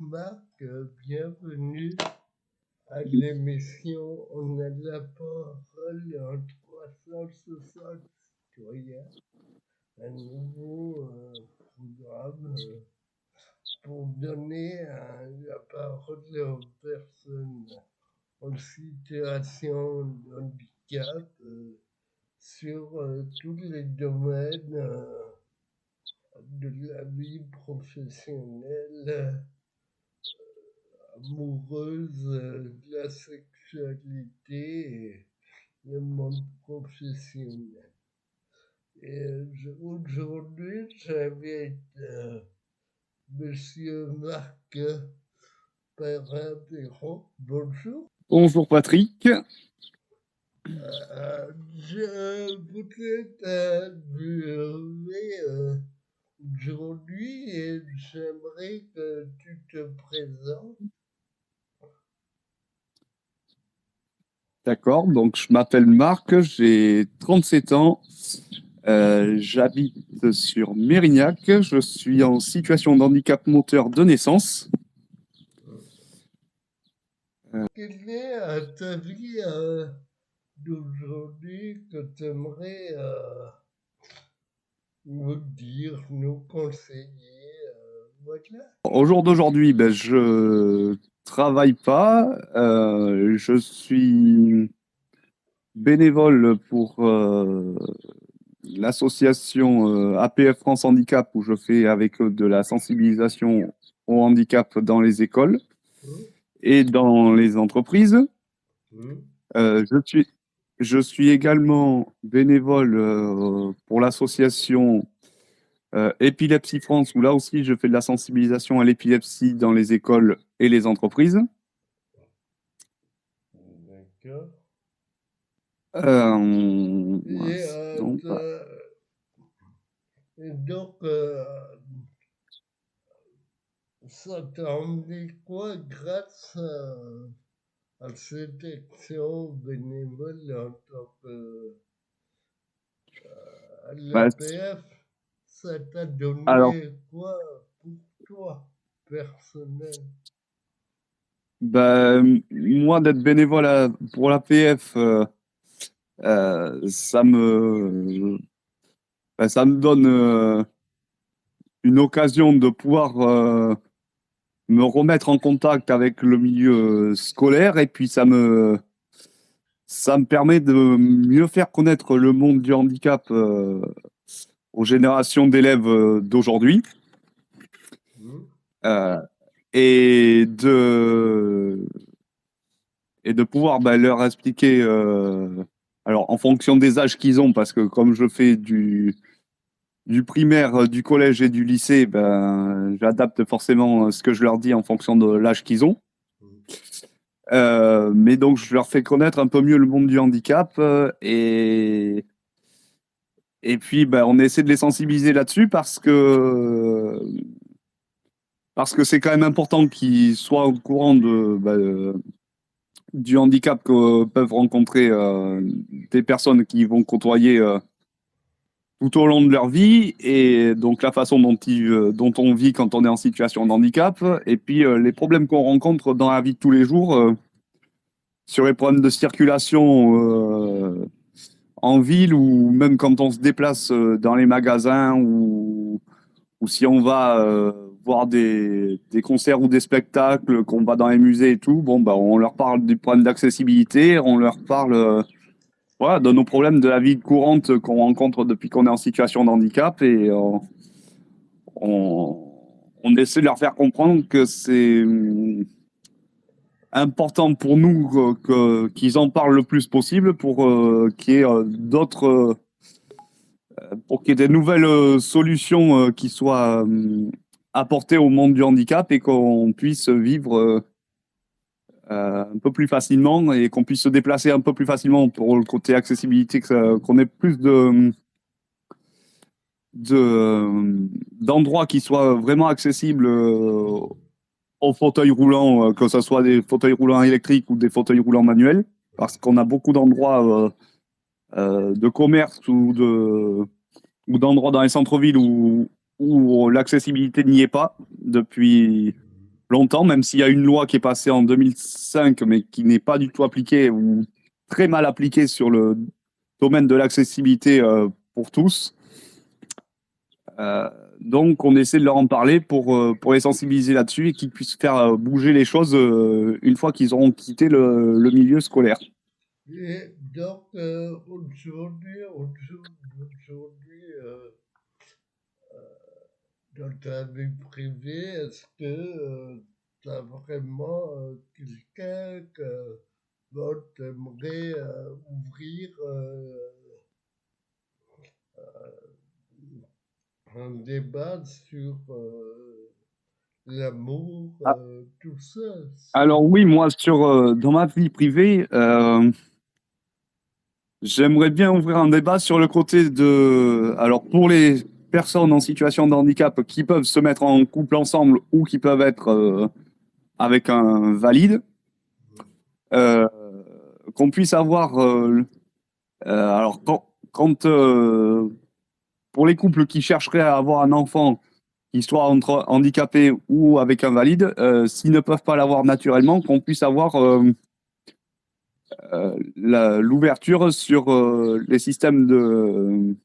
Marc, bienvenue à l'émission On a la parole en 360 citoyens, un nouveau programme pour donner la parole aux personnes en situation de handicap sur tous les domaines de la vie professionnelle, amoureuse, de la sexualité et le monde professionnel. Et aujourd'hui, j'invite Monsieur Marc Perrin-Perron. Bonjour. Bonjour Patrick. Vous êtes aujourd'hui et j'aimerais que tu te présentes. D'accord, donc je m'appelle Marc, j'ai 37 ans, j'habite sur Mérignac, je suis en situation de handicap moteur de naissance. Quelle est ta vie d'aujourd'hui que tu aimerais nous dire, nous conseiller? Voilà. Au jour d'aujourd'hui, je travaille pas, je suis bénévole pour l'association APF France Handicap où je fais avec eux de la sensibilisation au handicap dans les écoles et dans les entreprises. Je suis également bénévole pour l'association Épilepsie France, où là aussi je fais de la sensibilisation à l'épilepsie dans les écoles et les entreprises. D'accord. Et donc, ça t'a emmené quoi grâce à cette action bénévole en tant que à l'APF? Ça t'a donné quoi pour toi, personnel? Moi, d'être bénévole pour l'APF, ça me donne une occasion de pouvoir me remettre en contact avec le milieu scolaire et puis ça me permet de mieux faire connaître le monde du handicap aux générations d'élèves d'aujourd'hui et de pouvoir leur expliquer alors en fonction des âges qu'ils ont, parce que comme je fais du primaire, du collège et du lycée, j'adapte forcément ce que je leur dis en fonction de l'âge qu'ils ont. Mais donc, je leur fais connaître un peu mieux le monde du handicap et puis, on essaie de les sensibiliser là-dessus parce que c'est quand même important qu'ils soient au courant du handicap que peuvent rencontrer des personnes qui vont côtoyer tout au long de leur vie, et donc la façon dont on vit quand on est en situation de handicap, et puis les problèmes qu'on rencontre dans la vie de tous les jours, sur les problèmes de circulation en ville, ou même quand on se déplace dans les magasins, ou si on va voir des concerts ou des spectacles, qu'on va dans les musées et tout. On leur parle des problèmes d'accessibilité, on leur parle voilà, de nos problèmes de la vie courante qu'on rencontre depuis qu'on est en situation de handicap, et on essaie de leur faire comprendre que c'est important pour nous qu'ils en parlent le plus possible pour qu'il y ait pour qu'il y ait des nouvelles solutions qui soient apportées au monde du handicap, et qu'on puisse vivre un peu plus facilement, et qu'on puisse se déplacer un peu plus facilement pour le côté accessibilité, qu'on ait plus d'endroits qui soient vraiment accessibles aux fauteuils roulants, que ce soit des fauteuils roulants électriques ou des fauteuils roulants manuels, parce qu'on a beaucoup d'endroits de commerce ou d'endroits dans les centres-villes où l'accessibilité n'y est pas depuis longtemps, même s'il y a une loi qui est passée en 2005, mais qui n'est pas du tout appliquée ou très mal appliquée sur le domaine de l'accessibilité pour tous. Donc, on essaie de leur en parler pour les sensibiliser là-dessus et qu'ils puissent faire bouger les choses une fois qu'ils auront quitté le milieu scolaire. Et donc, aujourd'hui, dans ta vie privée, est-ce que tu as vraiment quelqu'un que tu aimerais ouvrir un débat sur l'amour, tout ça? Alors oui, moi, dans ma vie privée, j'aimerais bien ouvrir un débat sur le côté de... Alors pour les personnes en situation de handicap qui peuvent se mettre en couple ensemble ou qui peuvent être avec un valide, qu'on puisse avoir... alors quand pour les couples qui chercheraient à avoir un enfant, qu'il soit entre handicapé ou avec un valide, s'ils ne peuvent pas l'avoir naturellement, qu'on puisse avoir l'ouverture sur les systèmes de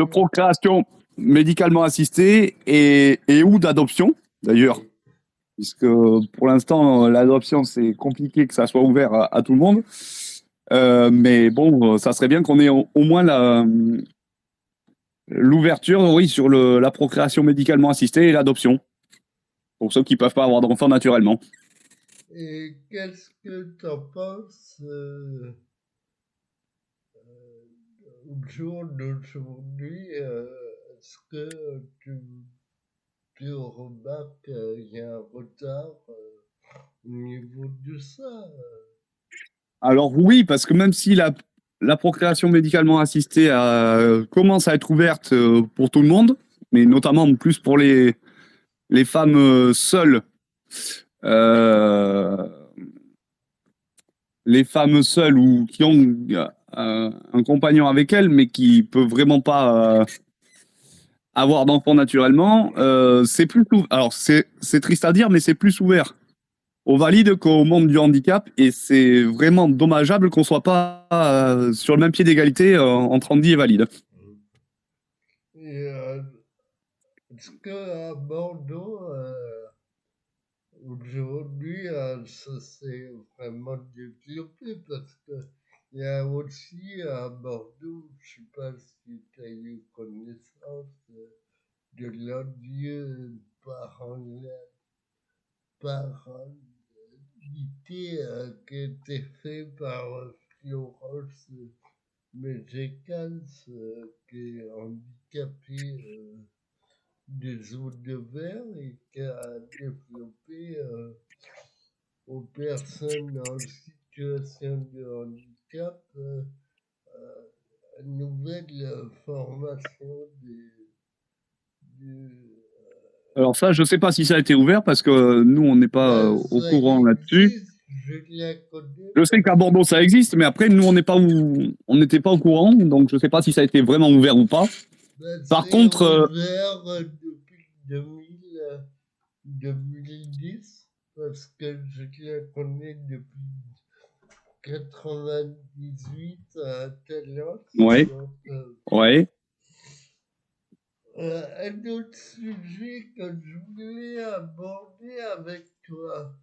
procréation médicalement assistée et ou d'adoption, d'ailleurs. Puisque pour l'instant, l'adoption, c'est compliqué que ça soit ouvert à tout le monde. Mais bon, ça serait bien qu'on ait au moins l'ouverture, oui, sur la procréation médicalement assistée et l'adoption, pour ceux qui ne peuvent pas avoir d'enfants naturellement. Et qu'est-ce que tu en penses au jour d'aujourd'hui? Est-ce que tu remarques qu'il y a un retard au niveau de ça? Alors oui, parce que même si la procréation médicalement assistée commence à être ouverte pour tout le monde, mais notamment plus pour les femmes seules, les femmes seules ou qui ont un compagnon avec elles, mais qui peut vraiment pas avoir d'enfants naturellement, c'est plus alors c'est triste à dire, mais c'est plus ouvert aux valides qu'au monde du handicap, et c'est vraiment dommageable qu'on soit pas sur le même pied d'égalité entre handi et valide. Et est-ce qu'à Bordeaux, aujourd'hui, ça s'est vraiment développé parce qu'il y a aussi à Bordeaux, je ne sais pas si tu as eu connaissance de l'odieux parentalité qui a été fait par Florence Mejekans, qui est handicapée des os de verre et qui a développé aux personnes en situation de handicap une nouvelle formation Alors ça, je sais pas si ça a été ouvert parce que nous, on n'est pas au courant là-dessus. Je sais qu'à Bordeaux, ça existe, mais après, nous, on n'était pas au courant, donc je sais pas si ça a été vraiment ouvert ou pas. Par contre, ouvert depuis 2010, parce que je la connais depuis 98 à Talence. Ouais. Ouais. Un autre sujet que je voulais aborder avec toi.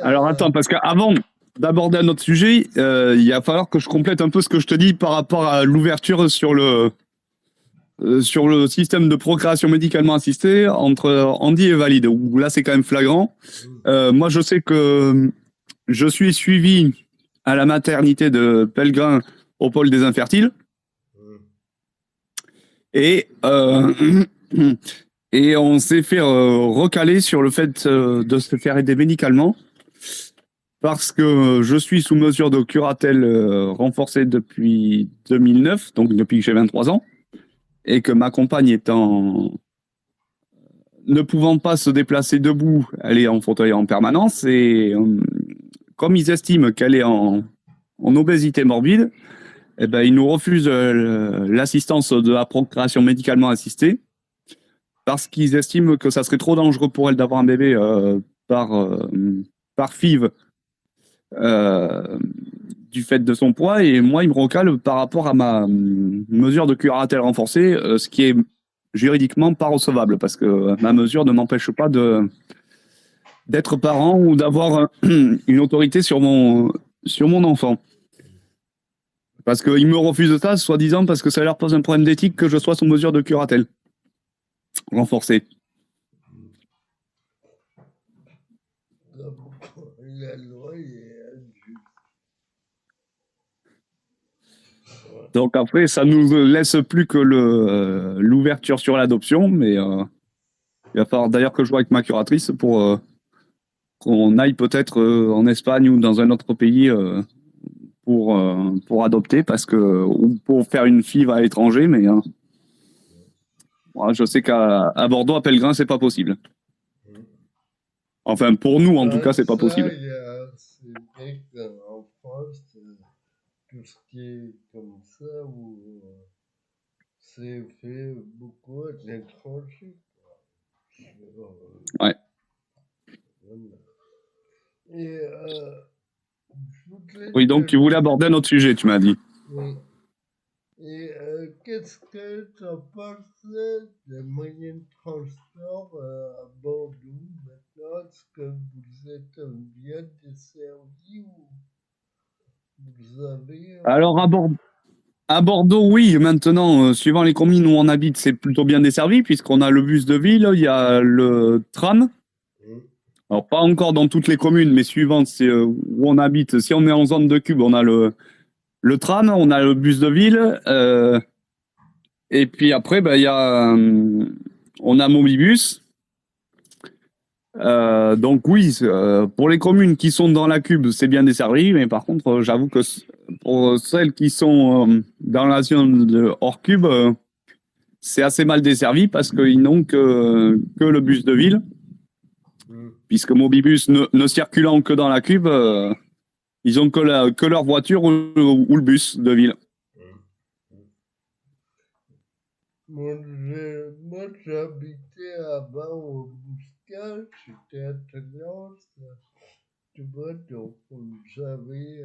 Alors attends, parce qu'avant d'aborder un autre sujet, il va falloir que je complète un peu ce que je te dis par rapport à l'ouverture sur le système de procréation médicalement assistée entre handi et valide, où là c'est quand même flagrant. Moi je sais que je suis suivi à la maternité de Pellegrin au pôle des infertiles. Et on s'est fait recaler sur le fait de se faire aider médicalement parce que je suis sous mesure de curatelle renforcée depuis 2009, donc depuis que j'ai 23 ans, et que ma compagne ne pouvant pas se déplacer debout, elle est en fauteuil en permanence, et comme ils estiment qu'elle est en obésité morbide, eh ben, ils nous refusent l'assistance de la procréation médicalement assistée. parce qu'ils estiment que ça serait trop dangereux pour elle d'avoir un bébé par FIV du fait de son poids. Et moi, il me recale par rapport à ma mesure de curatelle renforcée, ce qui est juridiquement pas recevable, parce que ma mesure ne m'empêche pas d'être parent ou d'avoir une autorité sur mon enfant. Parce qu'ils me refusent ça, soi-disant, parce que ça leur pose un problème d'éthique que je sois sous mesure de curatelle renforcée. La loi est injuste. Donc après, ça nous laisse plus que l'ouverture sur l'adoption, mais il va falloir d'ailleurs que je vois avec ma curatrice pour qu'on aille peut-être en Espagne ou dans un autre pays pour adopter, parce que ou pour faire une FIV à l'étranger, mais moi, je sais qu'à Bordeaux, à Pellegrin, c'est pas possible. Enfin, pour nous, en tout cas, c'est pas possible. C'est vrai qu'en France, tout ce qui est comme ça, où c'est fait beaucoup à l'étranger. Ouais. Voilà. Et Oui, donc tu voulais aborder un autre sujet, tu m'as dit. Oui. Et qu'est-ce que tu en penses des moyens de transport à Bordeaux maintenant? Est-ce que vous êtes bien desservi ou vous avez... Alors, à Bordeaux, oui, maintenant, suivant les communes où on habite, c'est plutôt bien desservi, puisqu'on a le bus de ville, il y a le tram. Alors, pas encore dans toutes les communes, mais suivant où on habite. Si on est en zone de cube, on a le tram, on a le bus de ville. Et puis après, il y a, on a Mobibus. Donc oui, pour les communes qui sont dans la cube, c'est bien desservi, mais par contre, j'avoue que pour celles qui sont dans la zone de hors cube, c'est assez mal desservi parce qu'ils n'ont que le bus de ville, puisque Mobibus ne circulant que dans la cube, ils ont que leur voiture ou le bus de ville. Moi, j'habitais avant au Bouscal, j'étais à Talence, tu vois, donc j'avais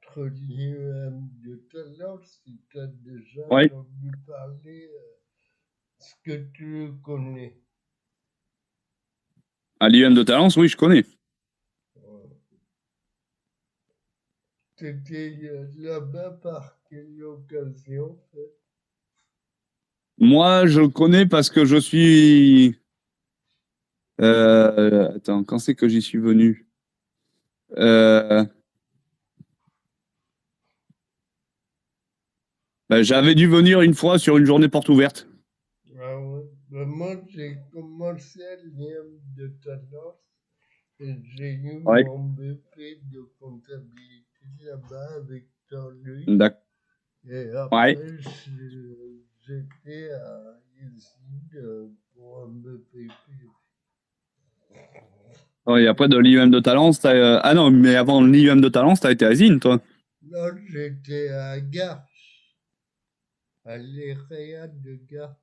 entre l'IEM de Talence, si tu as déjà Ouais. entendu parler, ce que tu connais. À l'IEM de Talence, oui, je connais. Tu étais là-bas par quelle occasion, en fait? Moi, je le connais parce que je suis... attends, quand c'est que j'y suis venu j'avais dû venir une fois sur une journée porte ouverte. Ah ouais. Ben, moi, j'ai commencé à l'IEM de Talence et j'ai eu Ouais. mon BP de comptabilité là-bas avec Jean-Luc. D'accord. Et après, Ouais. j'étais à Isid pour un BPP. Et après, de l'IEM de Talence, ah non, mais avant l'IEM de Talence, t'as été à Zine, toi. Non, j'étais à Garches, à l'EREA de Garches.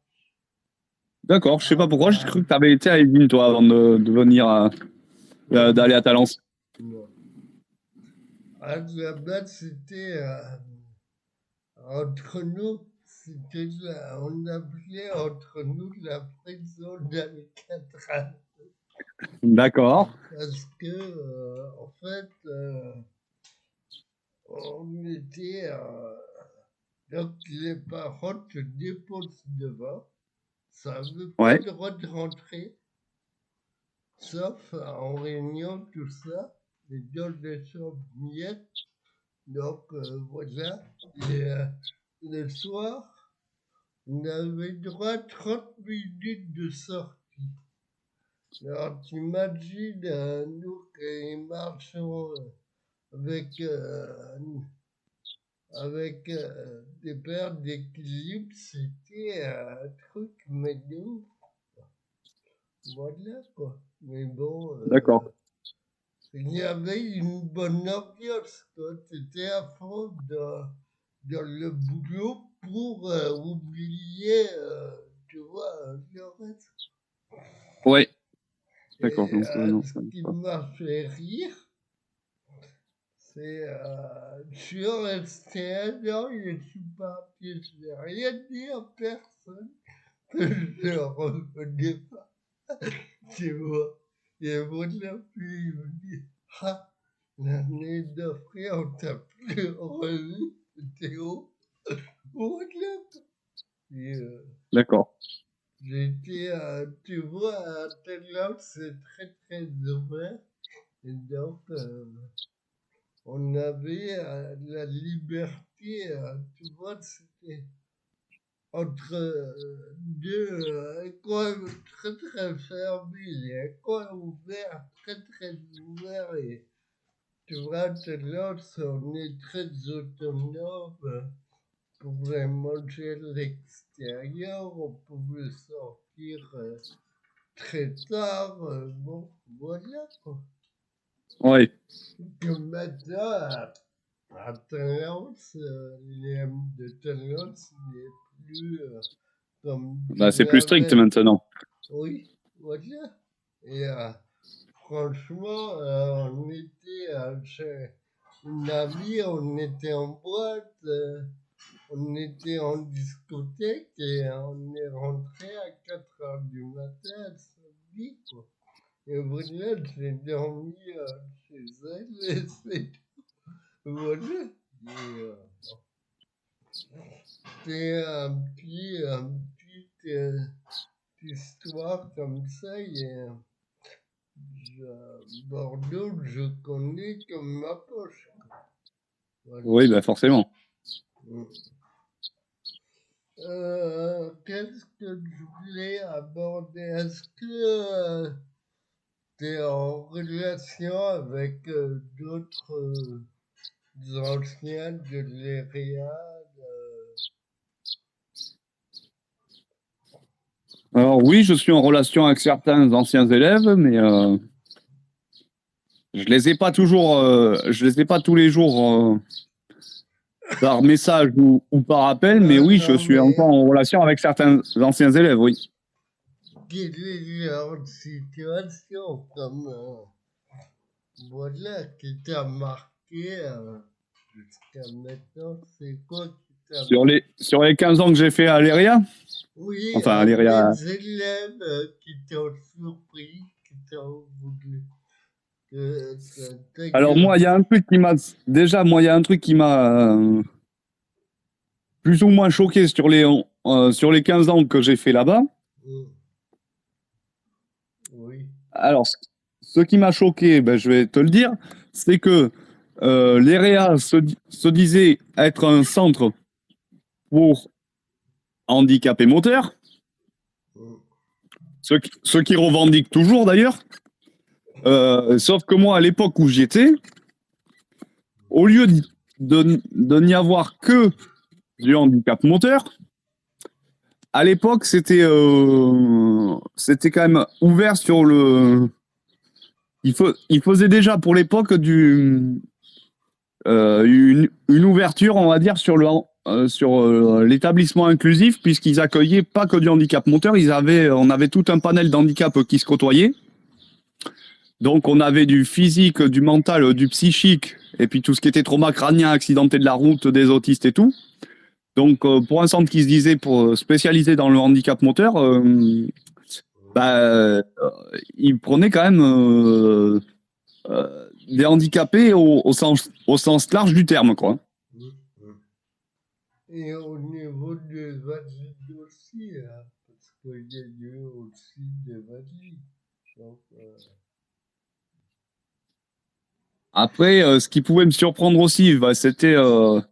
D'accord, je sais pas pourquoi, j'ai cru que t'avais été à Zine, toi, avant de venir d'aller à Talence. Non. À la base, c'était entre nous, on appelait entre nous la prison d'Alcatraz. D'accord. Parce que, en fait, on était. Donc, les parents te déposent devant. Ça ne veut pas Ouais. le droit de rentrer, sauf en réunion, tout ça. Les dans les chambres miettes. Donc, voilà. Le soir, on avait droit à 30 minutes de sortie. Alors, t'imagines, nous qui marchons avec, des pertes d'équilibre, c'était un truc, mais nous, voilà quoi. Mais bon, D'accord. il y avait une bonne ambiance, quoi. C'était à fond dans le boulot pour oublier, tu vois, le reste. Ouais, d'accord. Et Donc, non, ce ça qui va pas. m'a fait rire, c'est je suis resté un an, je suis parti, je n'ai rien dit à personne. Je ne revenais pas, tu vois. Et mon appui, il me dit, ah, l'année d'après, on t'a plus revu, Théo. Voilà. Et, D'accord. j'étais, tu vois, à Thaïlande, c'est très très ouvert. Et donc, on avait la liberté, tu vois, c'était entre deux coins très très fermés, et un coin ouvert, très très ouvert. Et tu vois, Thaïlande, on est très autonome. On pouvait manger à l'extérieur, on pouvait sortir très tard. Bon, voilà quoi. Ouais, Que maintenant, à Thaïlande, les M de Thaïlande, ce n'est plus comme bah, je c'est plus strict l'avais. maintenant. Oui, voilà. Et franchement, on était chez une amie, on était en boîte, on était en discothèque et on est rentré à 4 heures du matin à samedi, quoi. Et voilà, j'ai dormi chez elle et c'est voilà. Et, c'est un petit histoire comme ça. Et, Bordeaux, je connais comme ma poche. Voilà. Oui, bah, forcément. Qu'est-ce que je voulais aborder? Est-ce que tu es en relation avec d'autres anciens de l'ERIAD? Alors oui, je suis en relation avec certains anciens élèves, mais je les ai pas tous les jours par message ou par appel, mais oui, je Non, suis encore mais en relation avec certains anciens élèves, oui. quelle est leur situation comme voilà qui t'a marqué jusqu'à maintenant? C'est quoi qui t'a marqué? Sur les 15 ans que j'ai fait à l'ERIA, Oui, enfin à l'ERIA. les élèves qui t'ont surpris, qui t'ont voulu, que t'as Alors que. moi, il y a un truc qui m'a moi, il y a un truc qui m'a plus ou moins choqué sur les 15 ans que j'ai fait là-bas. Mm, oui. Alors, ce qui m'a choqué, ben, je vais te le dire, c'est que l'EREA se disait être un centre pour handicapés moteurs, Mm, ce qui revendique toujours d'ailleurs. Sauf que moi, à l'époque où j'y étais, au lieu de n'y avoir que du handicap moteur, à l'époque, c'était quand même ouvert sur le. Il faisait déjà pour l'époque une ouverture, on va dire, sur l'établissement inclusif, puisqu'ils accueillaient pas que du handicap moteur, on avait tout un panel d'handicap qui se côtoyait. Donc on avait du physique, du mental, du psychique, et puis tout ce qui était trauma crânien, accidenté de la route, des autistes et tout. Donc pour un centre qui se disait pour spécialisé dans le handicap moteur, bah, il prenait quand même des handicapés au sens large du terme, quoi. mm, mm. Et au niveau des valides aussi, parce qu'il y a eu aussi des valides. Donc, Après, ce qui pouvait me surprendre aussi, bah, c'était au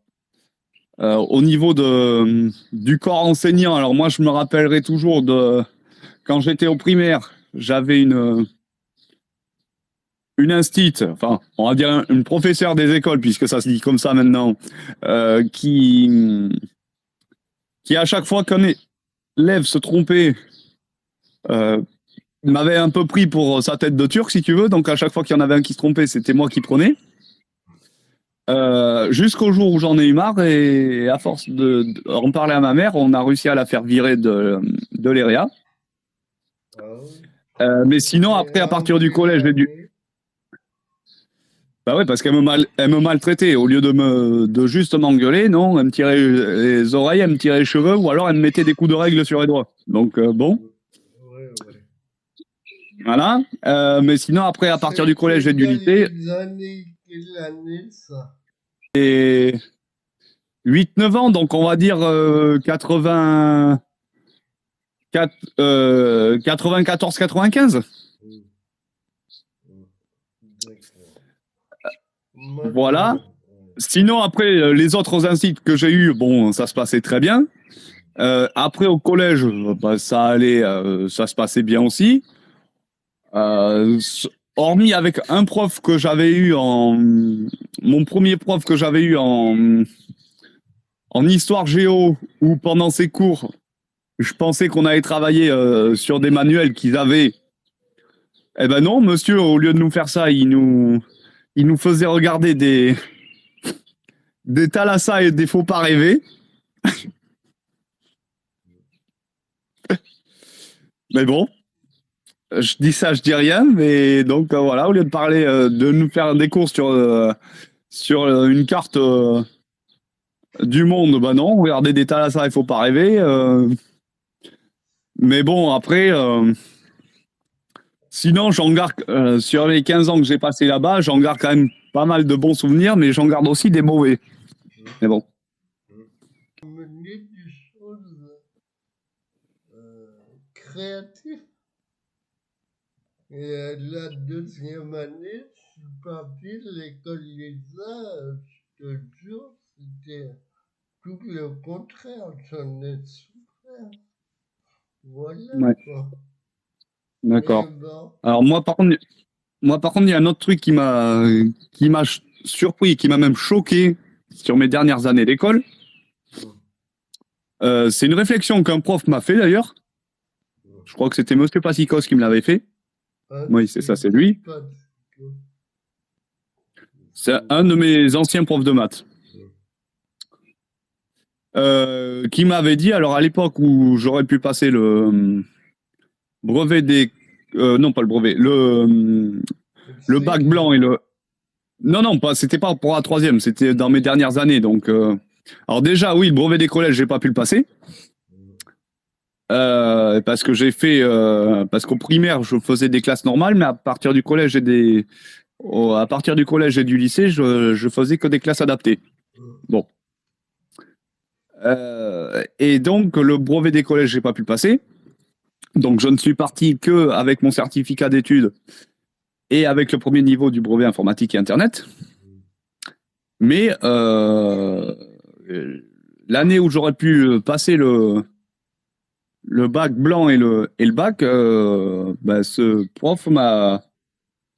niveau du corps enseignant. Alors moi, je me rappellerai toujours de quand j'étais au primaire, j'avais une instite, enfin, on va dire une professeure des écoles, puisque ça se dit comme ça maintenant, euh, qui, qui à chaque fois qu'un élève se trompait, euh, m'avait un peu pris pour sa tête de turc, si tu veux. Donc à chaque fois qu'il y en avait un qui se trompait, c'était moi qui prenais. Jusqu'au jour où j'en ai eu marre et à force en parler à ma mère, on a réussi à la faire virer de l'EREA. ah oui. Mais sinon, après, à partir du collège, j'ai dû. Bah ouais, parce elle me maltraitait. Au lieu de juste m'engueuler, non, elle me tirait les oreilles, elle me tirait les cheveux, ou alors elle me mettait des coups de règle sur les doigts. Donc bon, Ouais. voilà. Mais sinon, après, à partir du collège et du Dans lycée, les années, quelle année ça? et 8-9 ans, donc on va dire 80, 94-95. D'accord. Moi, Voilà. Sinon, après, les autres incites que j'ai eus, bon, ça se passait très bien. Après, au collège, bah, ça allait, ça se passait bien aussi. Euh, Hormis avec un prof que j'avais eu en. Mon premier prof que j'avais eu en histoire géo, où pendant ses cours, je pensais qu'on allait travailler sur des manuels qu'ils avaient. Eh ben non, monsieur, au lieu de nous faire ça, il nous faisait regarder des Thalassa et des Faut pas rêver. Mais bon, je dis ça, je dis rien. Mais donc voilà, au lieu de parler, de nous faire des cours sur une carte du monde, bah non, regarder des Thalassa, il faut pas rêver. Mais bon, après, sinon, j'en garde, sur les 15 ans que j'ai passé là-bas, j'en garde quand même pas mal de bons souvenirs, mais j'en garde aussi des mauvais. Mais bon. Mener des choses créatives. Et la deuxième année, je suis parti de l'école des arts, je te jure, c'était tout le contraire, j'en ai souffert. Voilà Ouais, quoi. Mais d'accord. bon, Alors moi, par contre, il y a un autre truc qui m'a surpris, qui m'a même choqué sur mes dernières années d'école. C'est une réflexion qu'un prof m'a fait d'ailleurs. Je crois que c'était Monsieur Passicos qui me l'avait fait. Oui, c'est ça, c'est lui. C'est un de mes anciens profs de maths. Qui m'avait dit, alors à l'époque où j'aurais pu passer le brevet des. Non, pas le brevet, le bac blanc et le. Non, non, pas, c'était pas pour la troisième, c'était dans mes dernières années. Donc, alors déjà, oui, le brevet des collèges, j'ai pas pu le passer. Parce que j'ai fait. Parce qu'au primaire, je faisais des classes normales, mais à partir du collège à partir du collège et du lycée, je faisais que des classes adaptées. Bon. Et donc, le brevet des collèges, j'ai pas pu le passer. Donc, je ne suis parti que avec mon certificat d'études et avec le premier niveau du brevet informatique et Internet. Mais l'année où j'aurais pu passer le bac blanc et le bac, bah, ce prof m'a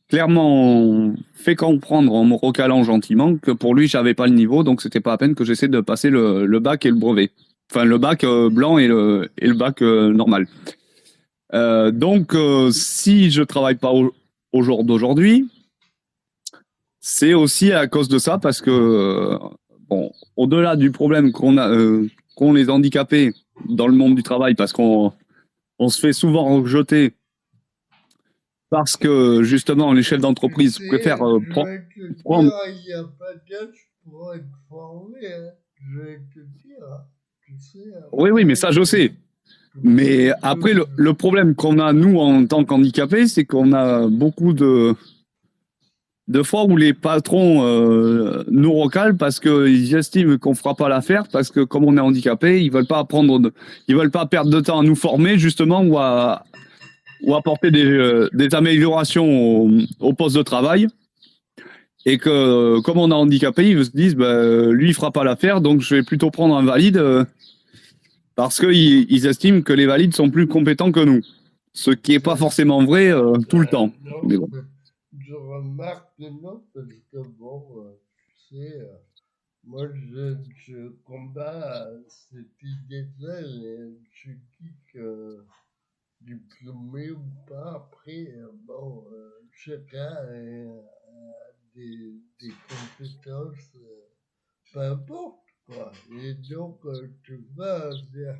clairement fait comprendre en me recalant gentiment que pour lui, j'avais pas le niveau, donc c'était pas à peine que j'essaie de passer le bac et le brevet. Enfin, le bac blanc et le bac normal. Donc, si je travaille pas au jour d'aujourd'hui, c'est aussi à cause de ça, parce que, bon, au-delà du problème qu'ont les handicapés dans le monde du travail, parce qu'on se fait souvent rejeter parce que, justement, les chefs tu d'entreprise préfèrent sais, je vais te prendre. dire, il n'y a pas d'âge pour être formé. Hein. Je vais te dire, tu sais, Oui, oui, mais après, ça, je sais. Mais après, le problème qu'on a, nous, en tant qu'handicapés, c'est qu'on a beaucoup de fois où les patrons nous recalent parce qu'ils estiment qu'on fera pas l'affaire, parce que comme on est handicapé, ils veulent pas perdre de temps à nous former justement ou apporter des améliorations au poste de travail. Et que comme on est handicapé, ils se disent bah, lui il fera pas l'affaire, donc je vais plutôt prendre un valide parce qu'ils estiment que les valides sont plus compétents que nous. Ce qui est pas forcément vrai tout le temps. non, Mais bon. je remarque que non, parce que bon, tu sais, moi je combats cette idée-là, et je dis que diplômé ou pas, après, bon, chacun a des compétences, peu importe, quoi. Et donc, tu vas vers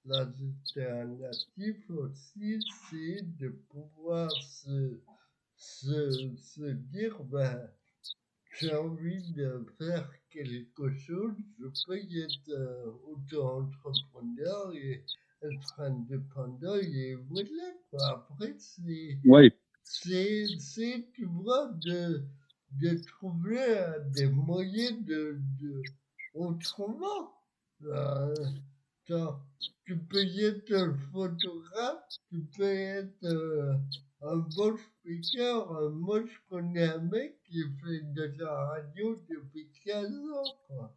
l'alternative aussi, c'est de pouvoir se dire, ben, j'ai envie de faire quelque chose, je peux y être auto-entrepreneur et être indépendant et voilà, quoi. Après, Oui. tu vois, de trouver des moyens autrement. Euh, Attends, tu peux être un photographe, tu peux être un bon speaker. Moi, je connais un mec qui fait de la radio depuis 15 ans, quoi.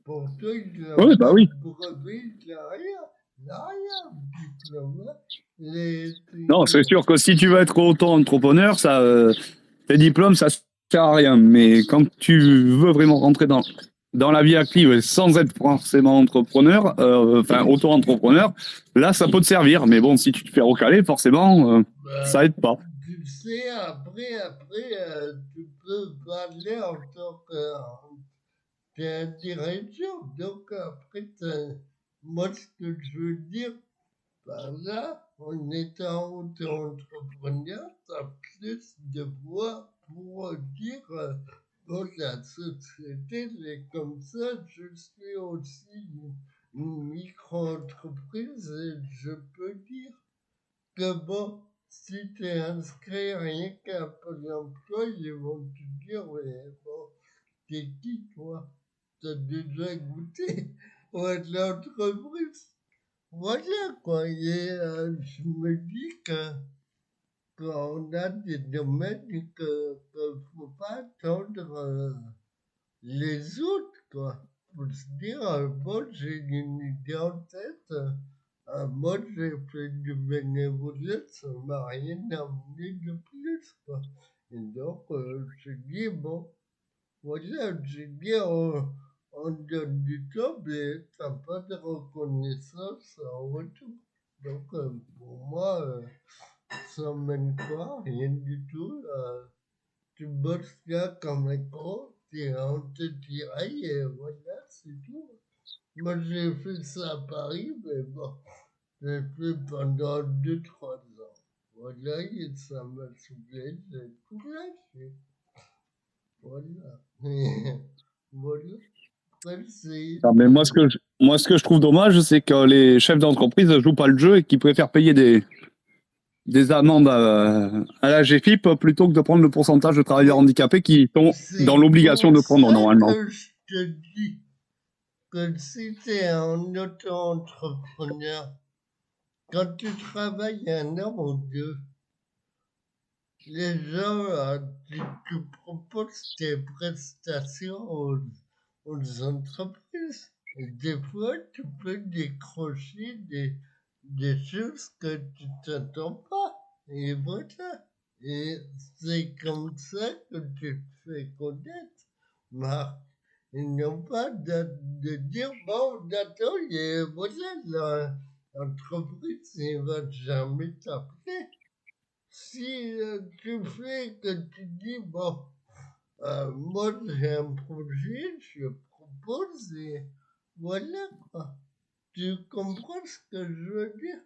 Pour toi, il n'a Oui, bah pas oui. de brevet, il n'a rien. Il n'a rien, diplôme. Hein. Les, Non, c'est sûr que si tu veux être auto-entrepreneur, tes diplômes, ça sert à rien. Mais quand tu veux vraiment rentrer dans la vie active sans être forcément entrepreneur, enfin auto-entrepreneur, là, ça peut te servir. Mais bon, si tu te fais recaler, forcément, ça aide pas. tu sais, après, tu peux parler en tant que direction. Donc, après, moi, ce que je veux dire par là, en étant auto-entrepreneur, tu as plus de voix pour dire bon, la société, c'est comme ça, je suis aussi une micro-entreprise et je peux dire que bon, si tu es inscrit rien qu'à Pôle emploi, ils vont te dire, ouais, bon, t'es qui toi? T'as déjà goûté à l'entreprise? Voilà quoi, et je me dis que qu'on a des domaines que faut pas attendre les autres quoi. Faut se dire, bon, j'ai une idée en tête, moi j'ai fait du bénévolat, ça m'a rien amené de plus quoi. Et donc, je dis, bon, voilà, j'ai dit, on donne du temps, mais t'as pas de reconnaissance en retour. Donc, pour moi, ça mène quoi? Rien du tout. Tu bosses là comme un gros, on te dit, aïe, et voilà, c'est tout. Moi, j'ai fait ça à Paris, mais bon, j'ai fait pendant 2 3 ans. Voilà, et ça m'a saoulé, j'ai tout lâché. Voilà. Voilà. Après, c'est Ah, mais moi, ce que je trouve dommage, c'est que les chefs d'entreprise ne jouent pas le jeu et qu'ils préfèrent payer des amendes à la GFIP plutôt que de prendre le pourcentage de travailleurs mais handicapés qui sont dans c'est l'obligation pour de prendre ça normalement. que je te dis que si tu es un auto-entrepreneur, quand tu travailles 1 an ou 2, les gens, tu proposes tes prestations aux entreprises. Et des fois, tu peux décrocher des choses que tu t'attends pas. Et voilà. Et c'est comme ça que tu te fais connaître, Marc. Ils n'ont pas de dire, bon, d'accord, et voilà, l'entreprise ne va jamais t'appeler. Si tu fais que tu dis, bon, moi j'ai un projet, je propose et voilà quoi. Tu comprends ce que je veux dire?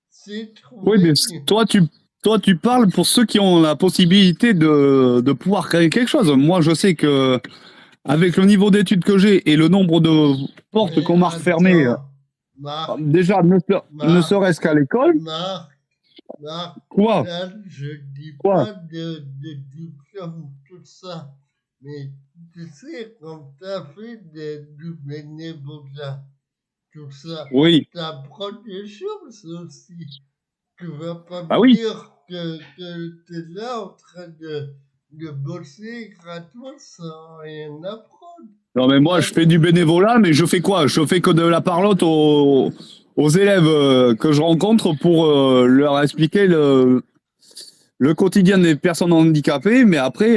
C'est Oui, mais trouver. toi, tu parles pour ceux qui ont la possibilité de pouvoir créer quelque chose. Moi, je sais que avec le niveau d'études que j'ai et le nombre de portes Mais qu'on m'a refermées, attends, Marc, déjà, ne Marc, serait-ce qu'à l'école, Marc, Marc, quoi, là je dis quoi. pas de diplôme, tout ça. Mais tu sais, quand tu as fait du bénévolat, tout ça, Oui, tu apprends des choses aussi. Tu vas pas bah me oui. dire que tu es là en train de bosser gratuitement sans rien apprendre. Non, mais moi, Là, je fais du bénévolat, mais je fais quoi? Je fais que de la parlotte aux élèves que je rencontre pour leur expliquer le quotidien des personnes handicapées. Mais après,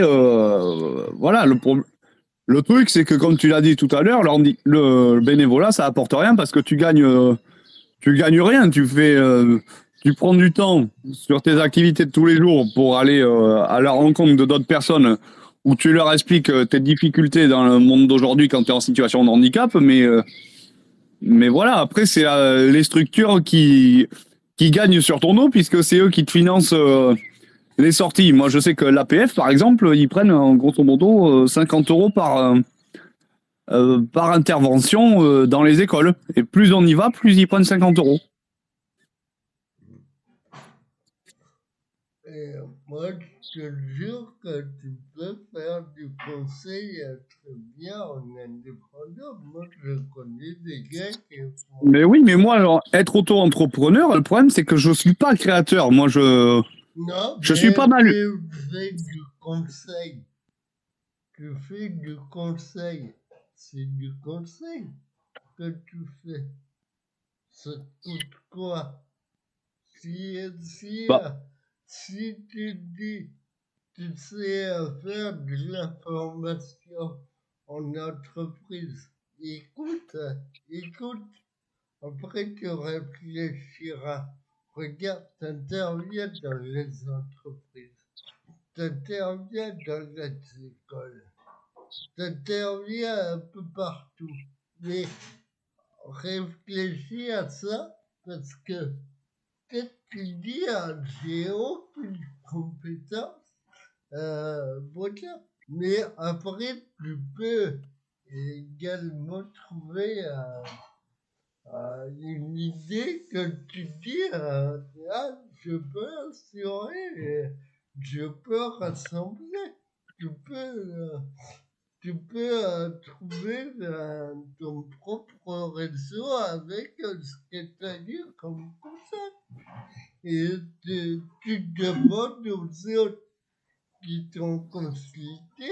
voilà, le truc, c'est que comme tu l'as dit tout à l'heure, le bénévolat, ça apporte rien parce que tu gagnes rien. Tu prends du temps sur tes activités de tous les jours pour aller à la rencontre de d'autres personnes où tu leur expliques tes difficultés dans le monde d'aujourd'hui quand tu es en situation de handicap, mais Mais voilà, après, c'est les structures qui gagnent sur ton dos, puisque c'est eux qui te financent les sorties. Moi, je sais que l'APF, par exemple, ils prennent grosso modo 50 euros par intervention dans les écoles. Et plus on y va, plus ils prennent 50 euros. Et moi, je te jure que tu peux faire du conseil très bien en indépendant. Moi, je connais des gars qui font. Mais oui, mais moi, alors, être auto-entrepreneur, le problème, c'est que je suis pas créateur. Moi, Non, je suis mais pas mal. tu fais du conseil. Tu fais du conseil. C'est du conseil que tu fais. Ça te coûte quoi? Si, si, Bah, si tu dis, tu sais faire de l'information en entreprise, écoute, écoute, après tu réfléchiras. Regarde, tu interviens dans les entreprises, tu interviens dans les écoles, tu interviens un peu partout. Mais réfléchis à ça parce que peut-être tu dis, j'ai aucune compétence. Voilà. Mais après, tu peux également trouver une idée que tu dis, je peux assurer, je peux rassembler, tu peux, tu peux trouver ton propre réseau avec ce que tu as dit comme conseil. Et tu demandes aux autres qui t'ont consulté,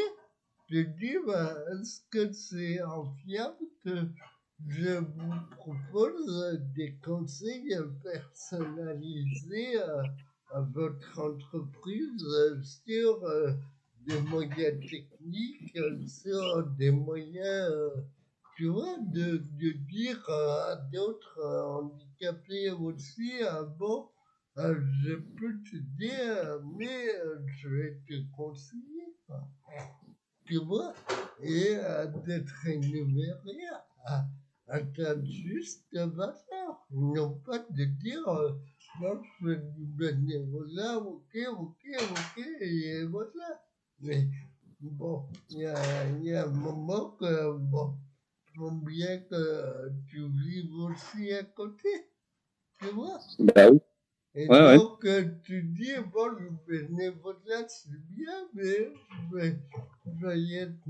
je dis, est-ce que c'est fiable que je vous propose des conseils personnalisés à votre entreprise sur des moyens techniques, sur des moyens, tu vois, de dire à d'autres handicapés aussi, bon, je peux te dire, mais je vais te conseiller, quoi. Tu vois, et d'être rémunéré à ta juste valeur. Non pas de dire, moi je fais du bénévolat, ok, et voilà. Mais bon, il y a un moment que, bon, faut bien que tu vives aussi à côté, tu vois. bah oui. Et Ouais, ouais. donc, tu dis, bon, le bénévolat, c'est bien, mais je vais être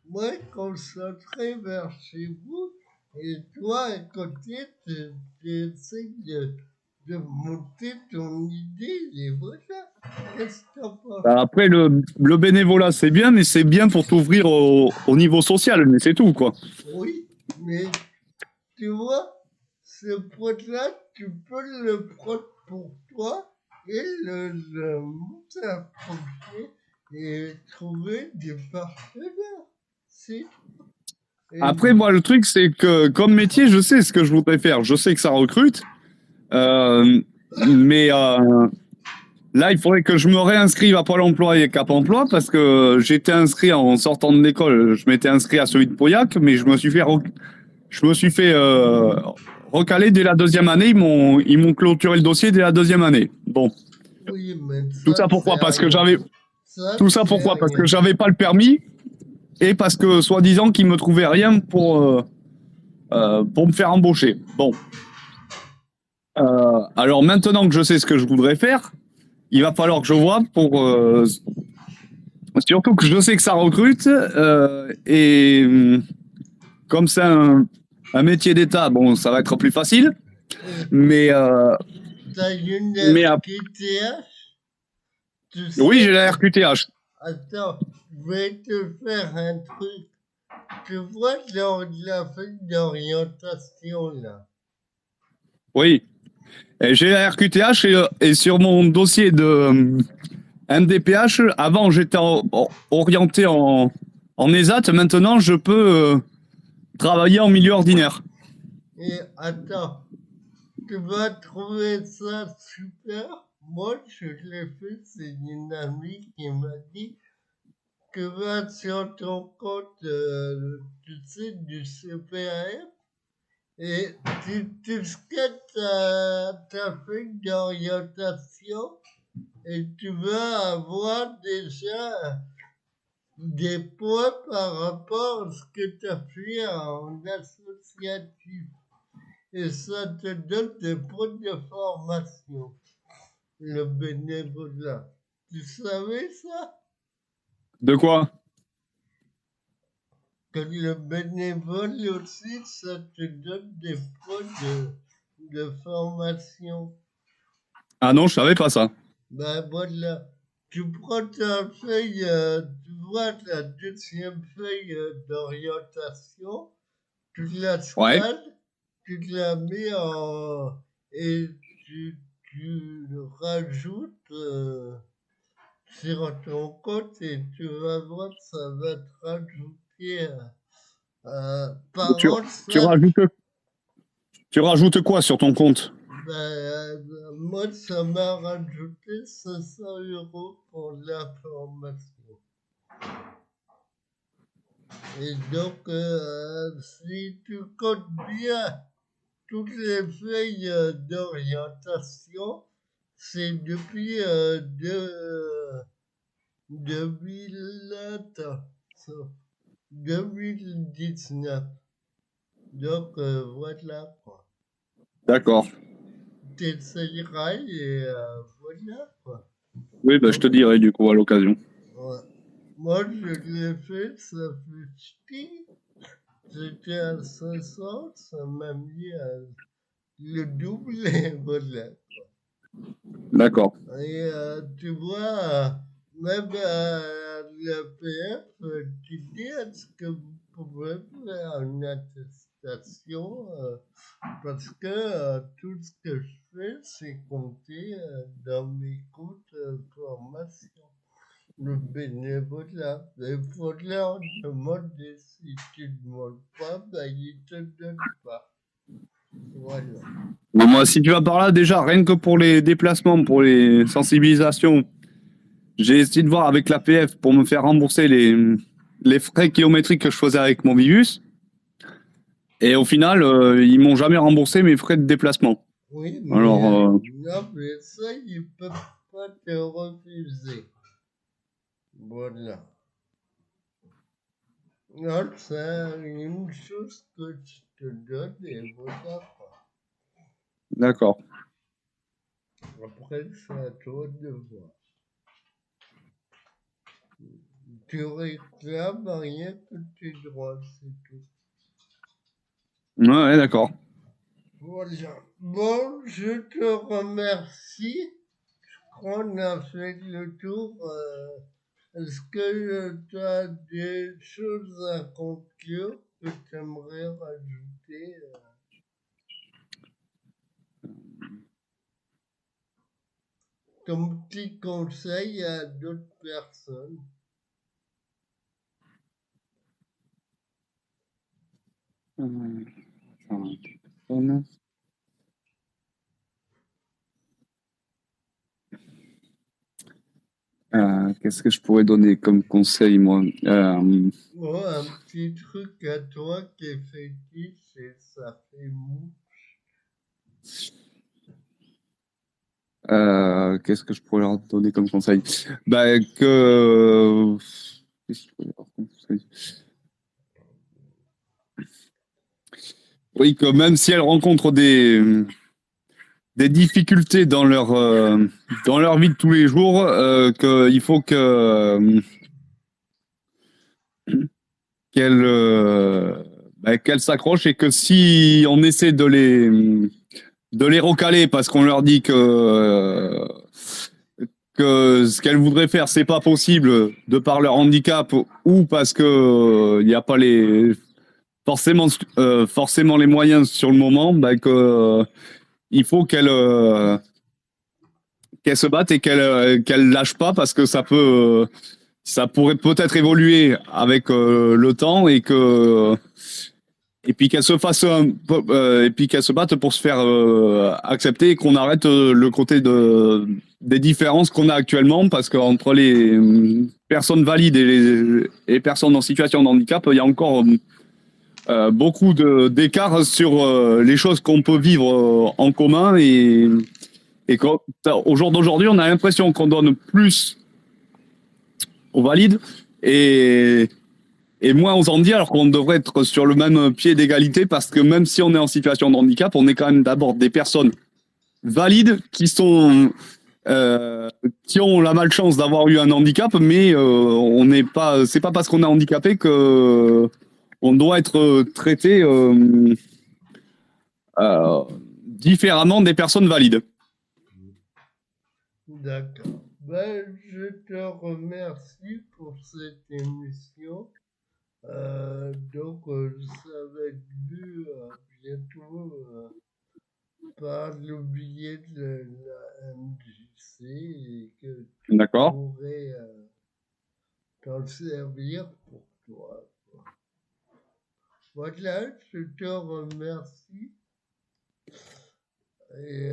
moins concentré vers chez vous. Et toi, à côté, tu essaies de monter ton idée, et voilà. Qu'est-ce que t'en penses? Bah, après, le bénévolat, c'est bien, mais c'est bien pour t'ouvrir au niveau social, mais c'est tout, quoi. Oui, mais tu vois, ce point-là, tu peux le prendre pour toi et le monter à projet et trouver des partenaires. C'est et Après, moi, le truc, c'est que comme métier, je sais ce que je voudrais faire. Je sais que ça recrute. Euh, mais là, il faudrait que je me réinscrive à Pôle emploi et Cap emploi parce que j'étais inscrit en sortant de l'école. Je m'étais inscrit à celui de Pauillac, mais je me suis fait recaler dès la deuxième année. Ils m'ont clôturé le dossier dès la deuxième année. Bon, oui, mais tout ça, ça pourquoi? c'est Parce que rien. j'avais Ça, tout ça c'est pourquoi? Parce que rien. j'avais pas le permis et parce que soi-disant qu'ils me trouvaient rien pour me faire embaucher. Bon. Alors maintenant que je sais ce que je voudrais faire, il va falloir que je vois pour surtout que je sais que ça recrute et comme c'est un métier d'État, bon, ça va être plus facile. Et Mais t'as une mais RQTH, tu oui, j'ai sais, la RQTH. attends, je vais te faire un truc. Tu vois, dans la feuille d'orientation, là. Oui, et j'ai la RQTH et sur mon dossier de MDPH, avant j'étais orienté en ESAT, maintenant je peux travailler en milieu ordinaire. Et attends, tu vas trouver ça super. Moi, je l'ai fait, c'est une amie qui m'a dit tu vas sur ton compte, tu sais, du CPF, et tu scannes ta feuille d'orientation, et tu vas avoir déjà des points par rapport à ce que tu as fait en associatif. Et ça te donne des points de formation, le bénévolat. Tu savais ça? De quoi? Que le bénévole aussi, ça te donne des points de formation. Ah non, je savais pas ça. Ben voilà, tu prends ta feuille, tu vois la deuxième feuille d'orientation, tu la Ouais. scannes, tu la mets en... et tu rajoutes sur ton compte et tu vas voir, ça va te rajouter. Par Tu, contre, tu ça, rajoutes, tu rajoutes quoi sur ton compte? moi, ça m'a rajouté 500 € pour la formation. Et donc, si tu comptes bien toutes les feuilles d'orientation, c'est depuis 2000, attends, ça, 2019. Donc, voilà quoi. D'accord. T'essayeras et voilà quoi. Oui, bah, je te dirai du coup à l'occasion. Ouais. Moi, je l'ai fait, ça fait ch'ti. J'étais à 500, ça m'a mis le double et voilà. D'accord. Et tu vois, même le PF, tu dis est-ce que vous pouvez faire une attestation parce que tout ce que je fais, c'est compter dans mes coûts de formation. Le bénévolat, il faut leur demander. Si tu ne demandes pas, ben, ils ne te donnent pas. Voilà. Mais moi, si tu vas par là, déjà, rien que pour les déplacements, pour les sensibilisations, j'ai essayé de voir avec l'APF pour me faire rembourser les frais kilométriques que je faisais avec mon Vivus. Et au final, ils m'ont jamais remboursé mes frais de déplacement. Oui, mais, Alors, non, mais ça, ils ne peuvent pas te refuser. Voilà. Non, c'est une chose que je te donne et voilà quoi. d'accord. Après, c'est à toi de voir. Tu réclames rien que tes droits, c'est tout. Ouais, d'accord. Voilà. Bon, je te remercie. Je crois qu'on a fait le tour. Est-ce que tu as des choses à conclure que tu aimerais rajouter? Comme petit conseil à d'autres personnes? Qu'est-ce que je pourrais donner comme conseil, moi? Oh, un petit truc à toi qui est fétiche et ça fait mou. Qu'est-ce que je pourrais leur donner comme conseil? Bah, que. Qu'est-ce que je pourrais leur donner comme conseil? Oui, que même si elles rencontrent des difficultés dans leur vie de tous les jours, qu'il faut qu'elles qu'elles s'accrochent et que si on essaie de les recaler parce qu'on leur dit que ce qu'elles voudraient faire c'est pas possible de par leur handicap ou parce que il n'y a pas les forcément les moyens sur le moment, il faut qu'elles se battent et qu'elles lâchent pas parce que ça pourrait peut-être évoluer avec le temps et puis qu'elles se fassent et puis qu'elles se battent pour se faire accepter et qu'on arrête le côté des différences qu'on a actuellement, parce qu'entre les personnes valides et les personnes en situation de handicap, il y a encore beaucoup d'écart sur les choses qu'on peut vivre en commun et au jour d'aujourd'hui, on a l'impression qu'on donne plus aux valides et moins aux handicapés, alors qu'on devrait être sur le même pied d'égalité, parce que même si on est en situation de handicap, on est quand même d'abord des personnes valides qui ont la malchance d'avoir eu un handicap, mais on n'est pas, c'est pas parce qu'on est handicapé que on doit être traité euh, différemment des personnes valides. D'accord. Ben, je te remercie pour cette émission. Donc, ça va être vu bientôt par le biais de la MJC et que tu D'accord. pourrais t'en servir pour toi. Voilà, je te remercie et